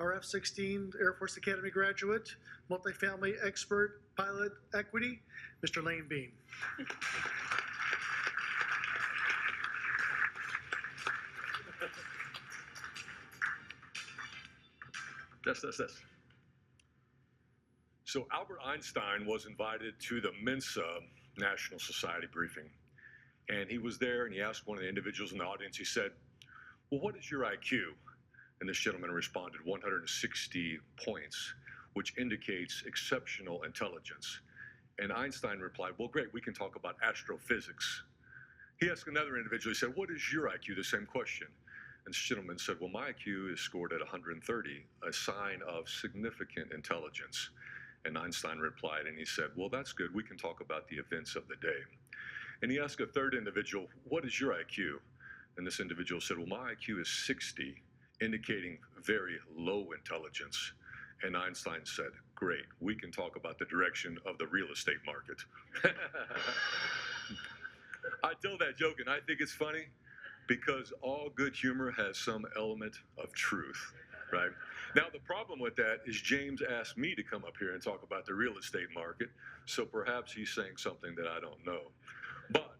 our F-16 Air Force Academy graduate, multifamily expert, pilot equity, Mr. Lane Beene. Yes. So Albert Einstein was invited to the Mensa National Society briefing. And he was there and he asked one of the individuals in the audience, he said, well, what is your IQ? And this gentleman responded, 160 points, which indicates exceptional intelligence. And Einstein replied, well, great, we can talk about astrophysics. He asked another individual, he said, what is your IQ? The same question. And this gentleman said, well, my IQ is scored at 130, a sign of significant intelligence. And Einstein replied, and he said, well, that's good. We can talk about the events of the day. And he asked a third individual, what is your IQ? And this individual said, well, my IQ is 60, indicating very low intelligence. And Einstein said, great, we can talk about the direction of the real estate market. I tell that joke and I think it's funny because all good humor has some element of truth, right? Now, the problem with that is James asked me to come up here and talk about the real estate market, so perhaps he's saying something that I don't know. But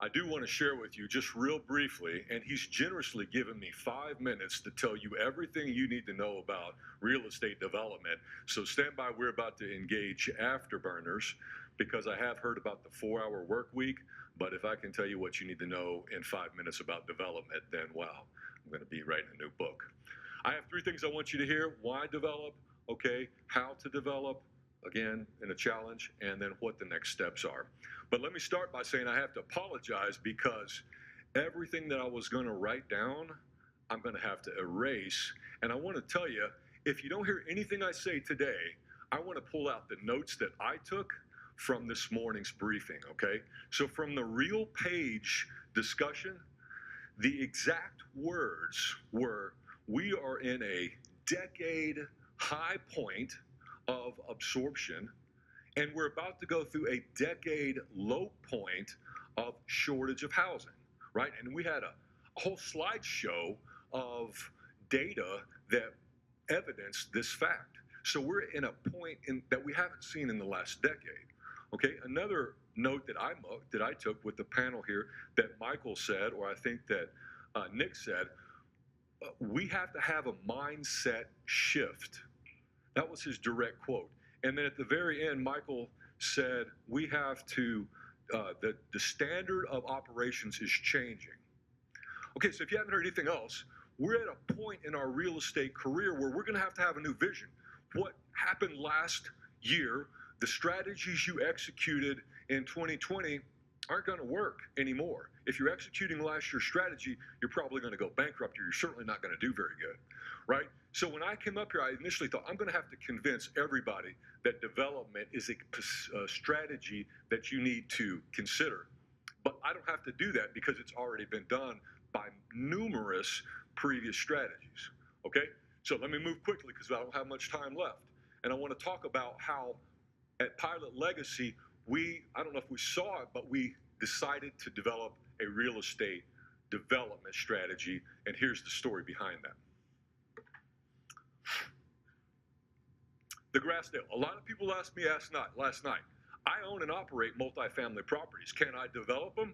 I do want to share with you just real briefly, and he's generously given me 5 minutes to tell you everything you need to know about real estate development. So stand by, we're about to engage afterburners because I have heard about the 4-hour work week, but if I can tell you what you need to know in 5 minutes about development, then wow, I'm going to be writing a new book. I have 3 things I want you to hear. Why develop, okay, how to develop, again, in a challenge, and then what the next steps are. But let me start by saying I have to apologize because everything that I was going to write down, I'm going to have to erase. And I want to tell you, if you don't hear anything I say today, I want to pull out the notes that I took from this morning's briefing, okay? So from the real page discussion, the exact words were, we are in a decade high point of absorption, and we're about to go through a decade low point of shortage of housing, right? And we had a whole slideshow of data that evidenced this fact. So we're in a point that we haven't seen in the last decade. Okay, another note that I took with the panel here that Michael said, or I think that Nick said, we have to have a mindset shift. That was his direct quote. And then at the very end, Michael said, we have to, the standard of operations is changing. Okay, so if you haven't heard anything else, we're at a point in our real estate career where we're going to have a new vision. What happened last year, the strategies you executed in 2020 aren't going to work anymore. If you're executing last year's strategy, you're probably going to go bankrupt, or you're certainly not going to do very good, right? So when I came up here, I initially thought, I'm going to have to convince everybody that development is a strategy that you need to consider. But I don't have to do that because it's already been done by numerous previous strategies, okay? So let me move quickly because I don't have much time left. And I want to talk about how at Pilot Legacy, I don't know if we saw it, but we decided to develop a real estate development strategy. And here's the story behind that. The Grassdale. A lot of people asked me last night, I own and operate multifamily properties. Can I develop them?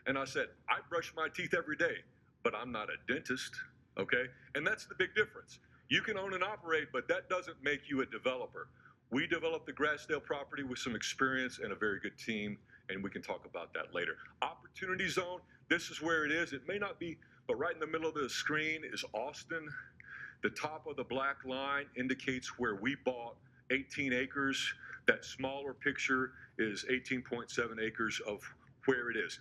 And I said, I brush my teeth every day, but I'm not a dentist, okay? And that's the big difference. You can own and operate, but that doesn't make you a developer. We developed the Grassdale property with some experience and a very good team, and we can talk about that later. Opportunity zone, this is where it is. It may not be, but right in the middle of the screen is Austin. The top of the black line indicates where we bought 18 acres. That smaller picture is 18.7 acres of where it is.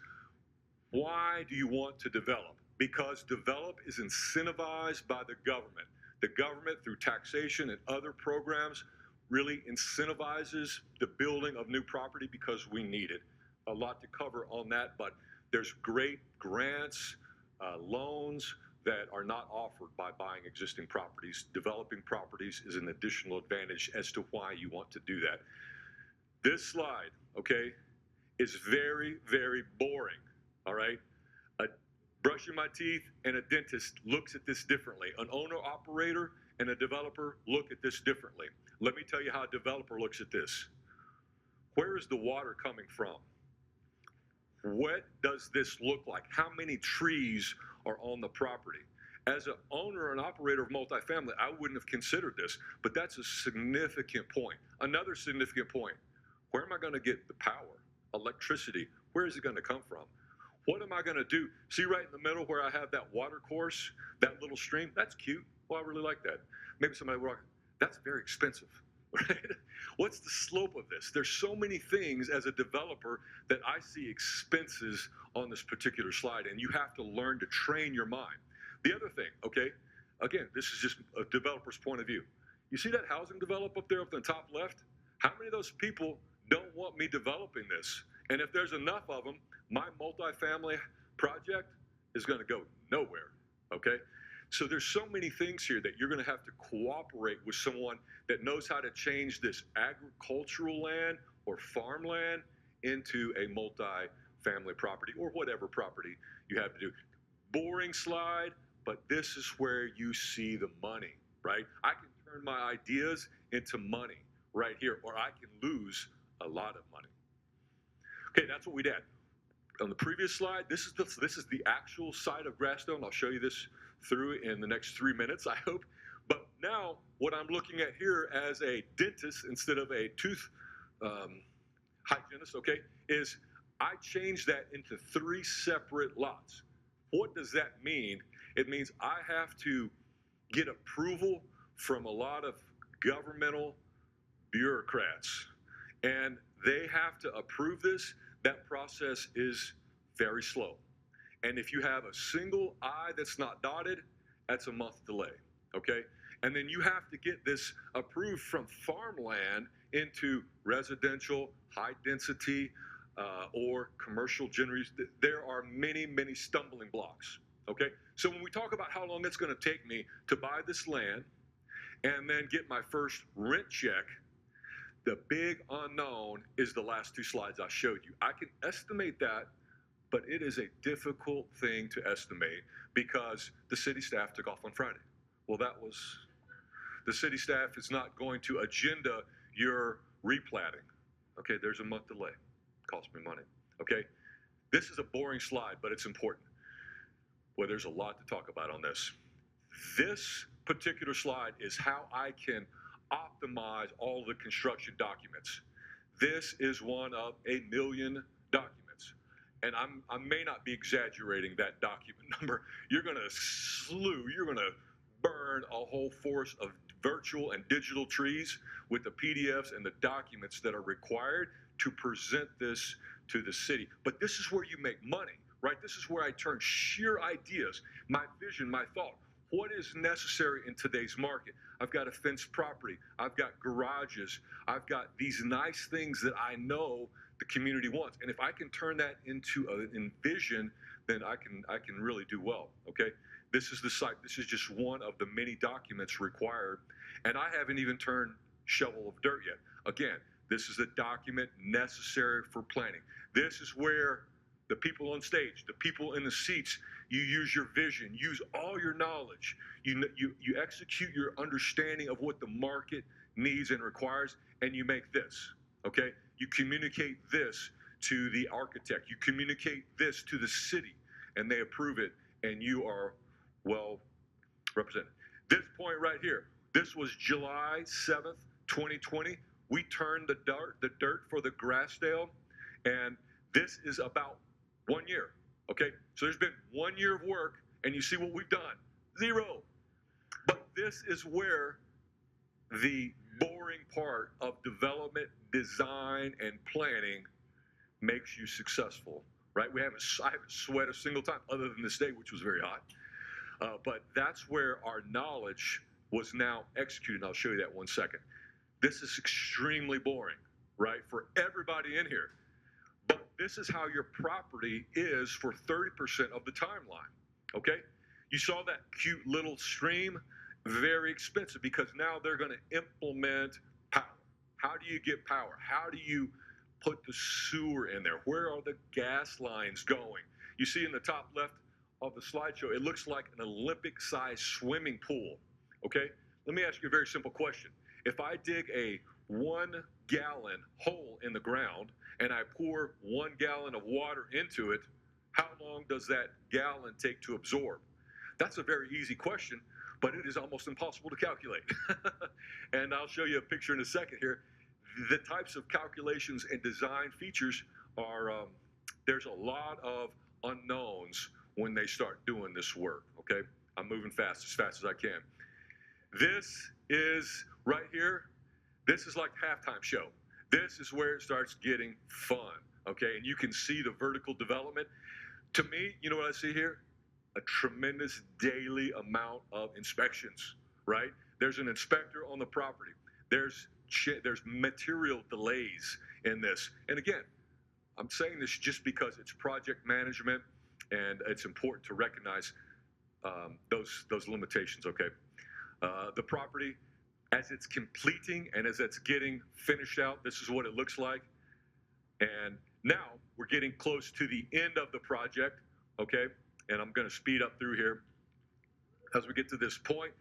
Why do you want to develop? Because develop is incentivized by the government. The government, through taxation and other programs, really incentivizes the building of new property because we need it. A lot to cover on that, but there's great grants, loans that are not offered by buying existing properties. Developing properties is an additional advantage as to why you want to do that. This slide, okay, is very, very boring, all right? brushing my teeth, and a dentist looks at this differently. An owner-operator and a developer look at this differently. Let me tell you how a developer looks at this. Where is the water coming from? What does this look like? How many trees are on the property? As an owner and operator of multifamily, I wouldn't have considered this, but that's a significant point. Another significant point, where am I going to get the power, electricity? Where is it going to come from? What am I going to do? See right in the middle where I have that water course, that little stream? That's cute. Well, I really like that. Maybe somebody will, that's very expensive, right? What's the slope of this? There's so many things as a developer that I see expenses on this particular slide, and you have to learn to train your mind. The other thing, okay, again, this is just a developer's point of view. You see that housing develop up there up in the top left? How many of those people don't want me developing this? And if there's enough of them, my multifamily project is going to go nowhere, okay? So there's so many things here that you're going to have to cooperate with someone that knows how to change this agricultural land or farmland into a multifamily property or whatever property you have to do. Boring slide, but this is where you see the money, right? I can turn my ideas into money right here, or I can lose a lot of money. Okay, that's what we did. On the previous slide, this is the actual site of Grassstone. I'll show you this through in the next 3 minutes, I hope. But now, what I'm looking at here as a dentist instead of a tooth hygienist, okay, is I changed that into 3 separate lots. What does that mean? It means I have to get approval from a lot of governmental bureaucrats, and they have to approve this. That process is very slow. And if you have a single I that's not dotted, that's a month delay, okay? And then you have to get this approved from farmland into residential, high density, or commercial generators. There are many, many stumbling blocks, okay? So when we talk about how long it's going to take me to buy this land and then get my first rent check, the big unknown is the last 2 slides I showed you. I can estimate that, but it is a difficult thing to estimate because the city staff took off on Friday. Well, the city staff is not going to agenda your replatting. Okay, there's a month delay. Cost me money. Okay, this is a boring slide, but it's important. Well, there's a lot to talk about on this. This particular slide is how I can optimize all the construction documents. This is one of 1 million documents. And I may not be exaggerating that document number. You're going to burn a whole forest of virtual and digital trees with the PDFs and the documents that are required to present this to the city. But this is where you make money, right? This is where I turn sheer ideas, my vision, my thought. What is necessary in today's market? I've got a fenced property. I've got garages. I've got these nice things that I know the community wants. And if I can turn that into an envision, then I can really do well, okay? This is the site. This is just one of the many documents required. And I haven't even turned shovel of dirt yet. Again, this is a document necessary for planning. This is where the people on stage, the people in the seats, you use your vision, use all your knowledge. You execute your understanding of what the market needs and requires, and you make this, okay? You communicate this to the architect. You communicate this to the city, and they approve it, and you are well represented. This point right here, this was July 7th, 2020. We turned the dirt for the Grassdale, and this is about 1 year, okay? So there's been 1 year of work, and you see what we've done, 0. But this is where the boring part of development, design, and planning makes you successful, right? I haven't sweat a single time other than this day, which was very hot. But that's where our knowledge was now executed. And I'll show you that 1 second. This is extremely boring, right, for everybody in here. But this is how your property is for 30% of the timeline, okay? You saw that cute little stream? Very expensive because now they're going to implement power. How do you get power? How do you put the sewer in there? Where are the gas lines going? You see in the top left, of the slideshow, it looks like an Olympic-sized swimming pool, okay? Let me ask you a very simple question. If I dig a 1-gallon hole in the ground and I pour 1 gallon of water into it, how long does that gallon take to absorb? That's a very easy question, but it is almost impossible to calculate. And I'll show you a picture in a second here. The types of calculations and design features are, there's a lot of unknowns when they start doing this work, okay? I'm moving fast as I can. This is right here. This is like halftime show. This is where it starts getting fun, okay? And you can see the vertical development. To me, you know what I see here? A tremendous daily amount of inspections, right? There's an inspector on the property. There's material delays in this. And again, I'm saying this just because it's project management and it's important to recognize those limitations, okay? The property, as it's completing and as it's getting finished out, this is what it looks like. And now we're getting close to the end of the project, okay? And I'm going to speed up through here as we get to this point.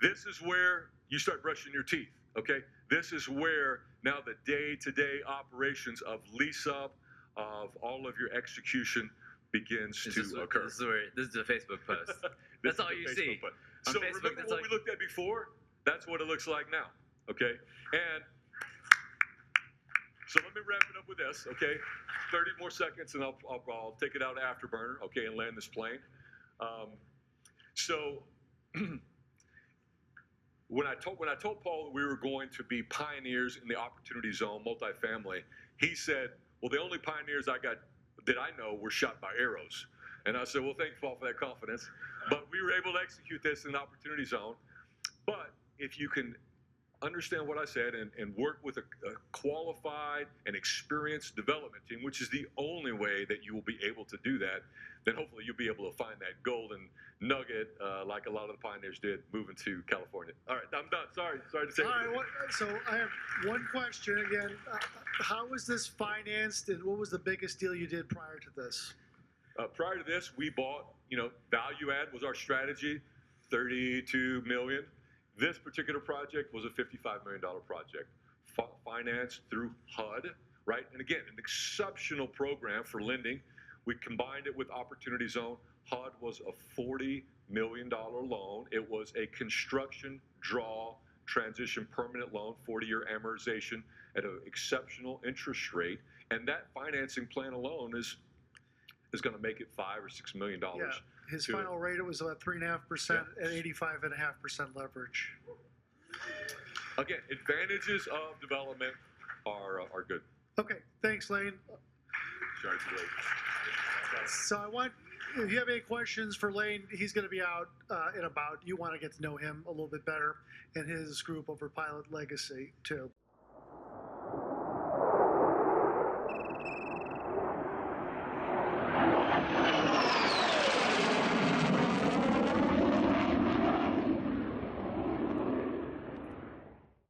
This is where you start brushing your teeth, okay? This is where now the day-to-day operations of lease up, of all of your execution begins to occur. This is a Facebook post. That's all you see. So remember what we looked at before? That's what it looks like now, okay? And so let me wrap it up with this, okay? 30 more seconds, and I'll take it out afterburner, okay, and land this plane. So when I told Paul that we were going to be pioneers in the opportunity zone, multifamily, he said, well, the only pioneers that I know were shot by arrows. And I said, well, thank you, Paul, for that confidence. But we were able to execute this in the opportunity zone. But if you can understand what I said and work with a qualified and experienced development team, which is the only way that you will be able to do that, then hopefully you'll be able to find that golden nugget like a lot of the pioneers did moving to California. All right, I'm done. Sorry to take it. All right, so I have one question again. How was this financed, and what was the biggest deal you did prior to this? Prior to this, we bought, value add was our strategy, $32 million. This particular project was a $55 million project, financed through HUD, right? And again, an exceptional program for lending. We combined it with Opportunity Zone. HUD was a $40 million loan. It was a construction draw transition permanent loan, 40-year amortization at an exceptional interest rate. And that financing plan alone is going to make it $5 or $6 million. Yeah, his final rate, it was about 3.5% at 85.5% leverage. Again, advantages of development are good. Okay, thanks, Lane. Sorry, too late. So if you have any questions for Lane, he's going to be out and about. You want to get to know him a little bit better and his group over Pilot Legacy, too.